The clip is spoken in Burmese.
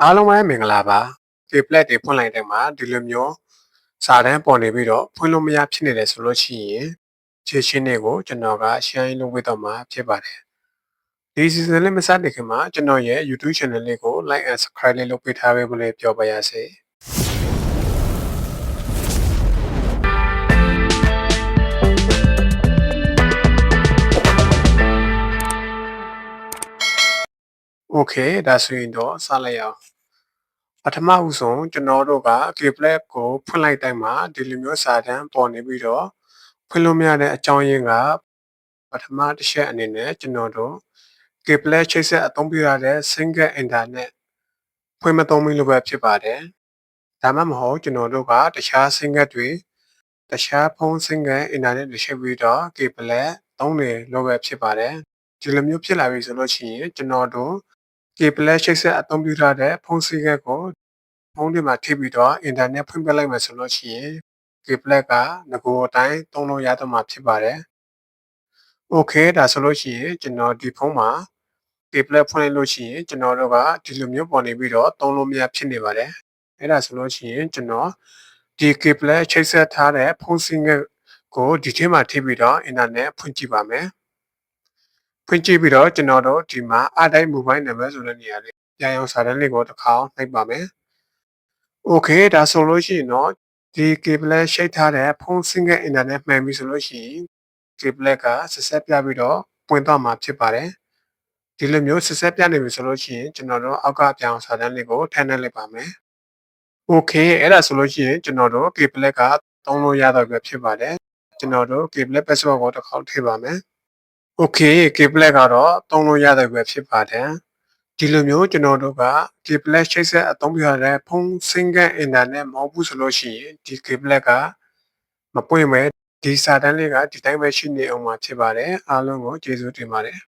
အားလုံးပဲမင်္ဂလာပါ K-Plat တွေဖွင့်လိုက်တဲ့မှာဒီလိုမျိုးစာတန်းပေါ်နေပြီးတော့ဖွင့်လို့မရဖြစ်နေတယ်ဆိုလို့ရှိရင်ခြေရှင်းတွေကိုကျွန်တော်က share လုပ်ပေးတော့မှာဖြစ်ပါတယ်ဒီ season လေးမစတင်ခင်မှာကျွန်တော်ရဲ့ YouTube channel လေးကို like and subscribe လေးလုပ်ပေးထားပေးဖို့လေးပြောပါရစေโอเคဒါဆိုရင်တော့စလိုက်အောင်ပထမဦးဆုံးကျွန်တော်တို့က K-Plat ကိုဖွင့်လိုက်တိုင်းမှာဒီလိုမျိုးစာတန်းပေါ်နေပြီးတော့ဖွင့်လို့မရတဲ့အကြောင်းရင်းကပထမတစ်ချက်အနေနဲ့ကျွန်တော်တို့ K-Plat ချိတ်ဆက်အသုံးပြုရတဲ့ single internet ဖွင့်မသုံးမိလို့ပဲဖြစ်ပါတယ်ဒါမှမဟုတ်ကျွန်တော်တို့ကတခြား single တွေတခြားဖုန်း single internet တွေချိန်ပြီးတော့ K-Plat သုံးတယ်လို့ပဲဖြစ်ပါတယ်ဒီလိုမျိုးဖြစ်လာပြီဆိုလို့ရှိရင်ကျွန်တော်တို့ K-Plat ချိတ်ဆက်အသုံးပြုထားတဲ့ဖုန်း single ကိုဖုန်းတွေမှာထိပြီးတော့ internet ဖွင့်ပြလိုက်မယ်ဆိုလို့ရှိရင် K-Plat ကငကိုအတိုင်းသုံးလို့ရတော့မှာဖြစ်ပါတယ်။ Okay ဒါဆိုလို့ရှိရင်ကျွန်တော်ဒီဖုန်းမှာ K-Plat ဖွင့်လိုက်လို့ရှိရင်ကျွန်တော်တို့ကဒီလိုမျိုးပေါ်နေပြီးတော့သုံးလို့မရဖြစ်နေပါတယ်။အဲ့ဒါဆိုလို့ရှိရင်ကျွန်တော်ဒီ K-Plat ချိတ်ဆက်ထားတဲ့ဖုန်း single ကိုဒီထဲမှာထိပြီးတော့ internet ဖွင့်ကြည့်ပါမယ်။ဖွင့်ကြည့်ပြီးတော့ကျွန်တော်တို့ဒီမှာအတိုင်း mobile number ဆိုတဲ့နေရာလေးပြန်ရောက်စာတန်းလေးကိုတစ်ခါနှိပ်ပါမယ်။ Okay ဒါဆိုလို့ရှိရင်တော့ဒီ K-Plat ရှိတ်ထားတဲ့ဖုန်း single internet မှန်ပြီဆိုလို့ရှိရင် K-Plat ကဆက်ဆက်ပြပြီးတော့ပွင့်သွားမှာဖြစ်ပါတယ်။ဒီလိုမျိုးဆက်ဆက်ပြနေပြီဆိုလို့ရှိရင်ကျွန်တော်တို့အောက်ကပြောင်းစာတန်းလေးကိုထည့်နှက်လိုက်ပါမယ်။ Okay အဲ့ဒါဆိုလို့ရှိရင်ကျွန်တော်တို့ K-Plat ကသုံးလို့ရတော့ပဲဖြစ်ပါတယ်။ကျွန်တော်တို့ K-Plat password ကိုတစ်ခေါက်ထည့်ပါမယ်။ Okay K-Plat ကတော့သုံးလို့ရတော့ပဲဖြစ်ပါတယ်။ဒီလိုမျိုးကျွန်တော်တို့က K-Plat ချိတ်ဆက်အသုံးပြုရတဲ့ဖုန်း single internet မဟုတ်ဘူးဆိုလို့ရှိရင်ဒီ K-Plat ကမပွင့်မဲ့ဒီစာတန်းလေးကဒီတိုင်းပဲရှိနေအောင်မှာဖြစ်ပါတယ်အားလုံးကိုကျေးဇူးတင်ပါတယ်